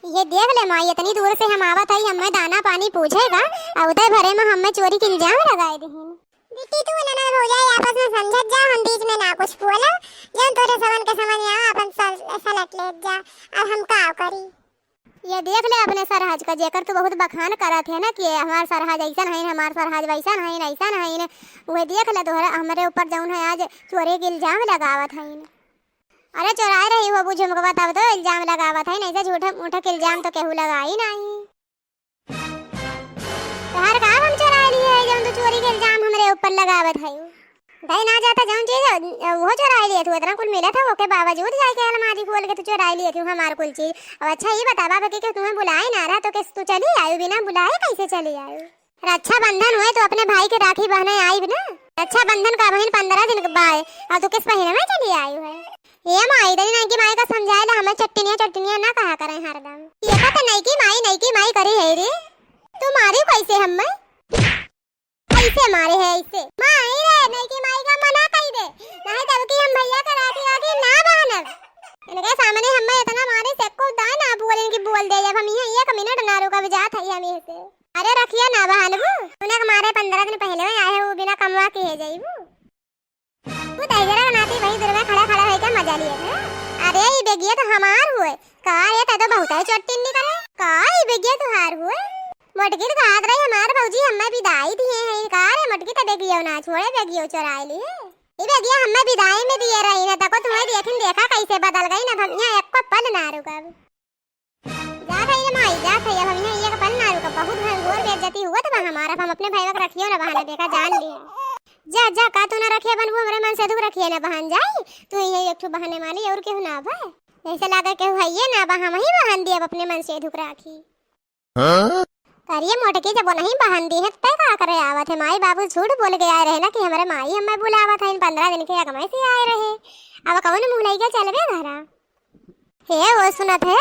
ये देख ले माई, इतनी दूर से हम आवत हई, हमें दाना पानी पूछेगा और उधर भरे में हमें चोरी के इल्जाम लगाए दही। बेटी तू ना हो जाए, आपस में समझत जा, हम बीच में ना कुछ बोला। जब तोरे समन के समझ आ अपन सलट ले जा, अब हम का करी। ये देख ले अपने सरहज का, जेकर तो बहुत बखान करत है ना कि हमार सरहज ऐसा नहीं, हमार सरहज वैसा नहीं, ऐसा नहीं। वो देख ले तोहरा हमारे ऊपर जौन है आज चोरी के इल्जाम लगावत है। अरे चोराए रही हो बुझे मुझे बताओ तो इल्जाम लगावत है, नहीं से झूठा मूठा के इल्जाम तो केहू लगाई नहीं। तोहर काम हम चोरा लिए है, जौन तो चोरी के इल्जाम हमारे ऊपर लगावत है। दही ना जाता जौन चीज वो चोरा लिए तू, इतना कुल मिला था वो के बावजूद जाके अलमारी खोल के तू चोरा लिए थी हमार कुल चीज। अब अच्छा ये बता बाबा कि तुम्हें बुलाए ना रहा तो किस तू चली आई बिना बुलाए कैसे चली आई? रक्षाबंधन हुए तो अपने भाई के राखी बहने आई ना। रक्षाबंधन का बहन 15 दिन के बाद और तू किस महीने में चली आई है? ये माई दरी नहीं की माई का समझाए ला, हमें चट्टनिया ना कहा करें हरदम। ये का तो नहीं की माई करी है रे। तू मारी कैसे हमें? कैसे मारे है ऐसे? माई रे नहीं की माई का मना कही दे, नहीं तब की हम भैया का राखी राखी ना बहनब। इनके सामने हमें इतना मारे से को दा ना बोल इनकी बोल दे, जब हम यहाँ 1 मिनट ना रुका जात है हम से। अरे रखिया ना बहनबू, उन्हें मारे 15 दिन पहले में आए वो बिना कमवा के है जाइबू। तू तैजरा बनाती वही दूर में खड़ा खड़ा है क्या मजा लिए थे? अरे ये बेगिया तो हमार हुए का, ये तो बहुत है चट्टी नहीं करे का, ये बेगिया तो हार हुए। मटकी तो खात रही हमार भौजी, हमें विदाई दिए हैं का रे मटकी तो बेगिया ना छोड़े, बेगियो चुराई ली है। ये बेगिया हमें विदाई में दिए रही ना, तको तुम्हें देखिन देखा कैसे बदल गई ना, हम यहाँ एक पल ना रुका। जा रही है माई जा रही है, हम यहाँ एक पल ना रुका, बहुत घोर बेइज्जती हुआ तो हमारा। हम अपने भाई का रखियो ना बहाने देखा जान लिया। जा जा का तू ना रखिए बनबू, हमरे मन से दुख रखिए ना बहन जाई तू यही एक बहाने माली और केहू ना भाई ऐसे लागे केहू हइए ना बहा हम ही बहन दिए अपने मन से दुख राखी। करिए मोटकी जब वो नहीं बहन दी है तय का करे आवत है? माई बाबू झूठ बोल के आए रहे ना कि हमारे माई हमें बुलावत है, इन 15 दिन के अगमई से आए रहे। अब कौन मुंह लई के चलबे घरा हे वो सुनत है?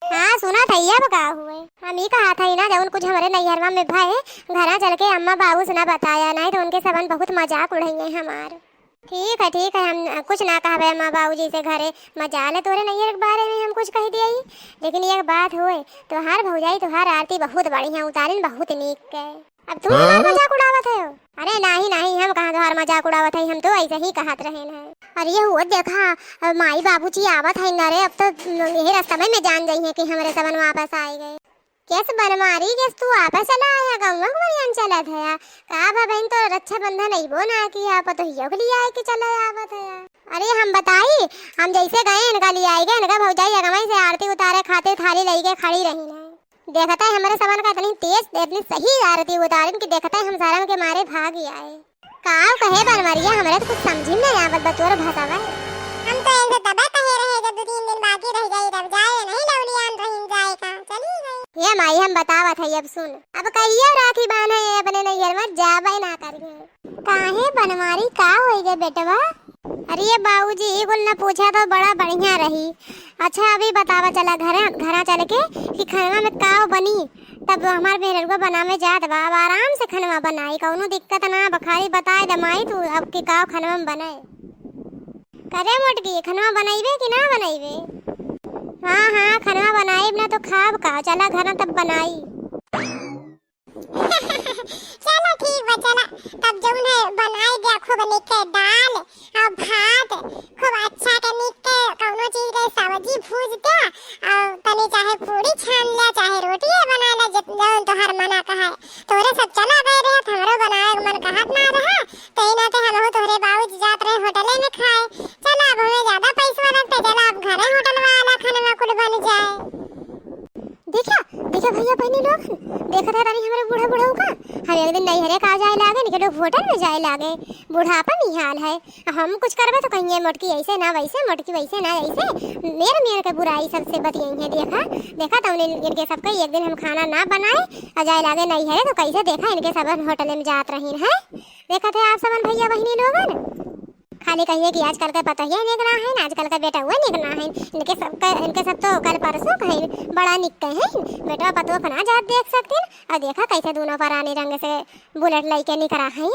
हाँ सुना था, ये बका हुए हम ही कहा था ना जब कुछ हमारे नैहरवा में भाई घरा चल के अम्मा बाबू से ना बताया नहीं तो उनके सबन बहुत मजाक उड़ाएंगे हमार। ठीक है हम कुछ ना कहा अम्मा बाबू जी से घरे मजा ले तोरे नैहर के बारे में हम कुछ कह दिया ही। लेकिन एक बात हुए तोहार भौजाई तोहार आरती बहुत बढ़िया उतारिन, बहुत नीक के। अब तुम हमार मजाक उड़ावत है? अरे नहीं हम कहाँ तोहार मजाक उड़ावत है, हम तो ऐसे ही कहत रहे हैं। अरे ये हुआ देखा माई बाबूजी आवत है ना रे, अब तो यही रास्ता में जान गई है कि हमारे सबन वापस आए गए। कैसे बनमारी कैसे तू वापस चला आया गाँव में चला था का बहन? तो रक्षाबंधन नहीं वो ना किया तो हियो के लिए आए कि चला आवत है। अरे हम बताई हम जैसे गए इनका लिए आए गए, इनका भौजाई अगमई से आरती उतारे खाते थाली लई के खड़ी रही है। देखता है हमारे सबन का इतनी तेज इतनी सही आरती उतारिन कि देखता है हम सारा के मारे भाग ही आए। काव कहे बनमरिया हमारे तो कुछ समझ में नहीं आवत बतौर भाषा में। हम तो ऐसे दबा कहे रहे जब 2-3 दिन बाकी रह गई तब जाए नहीं लवलियान रहीन जाए का चली गई। ये माई हम बतावत है अब सुन, अब कहियो राखी बांधे अपने नैहर में जाबे ना करिए। काहे बनमारी का होई गे बेटवा? अरे ये बाबूजी कुल ना पूछा तो बड़ा बढ़िया रही। अच्छा अभी बतावा चला घरा चल के कि खाना में का बनी, तब हमार बेरगुआ बनावे जात बा, अब आराम से खाना बनाई कौनो दिक्कत ना बखारी बताए दमाई तू अब की का खाना में बनाए करे मोटकी खाना बनाइबे कि ना बनाइबे? हाँ खाना बनाई ना तो खाब का चला घर तब बनाई। चलो ठीक बा चला तब जौन है बनाई दे खूब निक के दाल और भात खूब अच्छा के निक के कौनो चीज के सब्जी भूज दे और तनी चाहे पूरी छान ले चाहे रोटी बना ले जौन तोहर मना कहा तोरे सब चला गए रहे हमरो बनाए मन कहत ना रहा तई ना ते हमहु तोहरे बाबू जात रहे होटल में खाए। चला अब हमें ज्यादा पैसा लगते चला अब घरे होटल वाला खाना कुल बन जाए। देखा भैया बहनी लोग देखा था रानी हमारे बूढ़ा का हम एक दिन नैहरे का जाए लागे निकलो होटल में जाए लागे, बुढ़ापा निहाल है। हम कुछ करबे तो कहिए मोटकी ऐसे ना वैसे, मोटकी वैसे ना ऐसे, मेरे के बुराई सबसे बतियाई है। देखा तो इनके सबका एक दिन हम खाना ना बनाए और जाए लागे नैहरे तो कैसे देखा इनके सब होटल में जात रही है। देखा थे आप सबन भैया बहनी लोगन खाली कहिए कि आजकल का पता ही निकला है ना, आजकल का बेटा हुआ निकला है इनके सब तो कल परसों कहीं बड़ा निक है बेटा पतो अपना जात देख सकते हैं। और देखा कैसे दोनों पराने रंग से बुलेट लई के निकला है।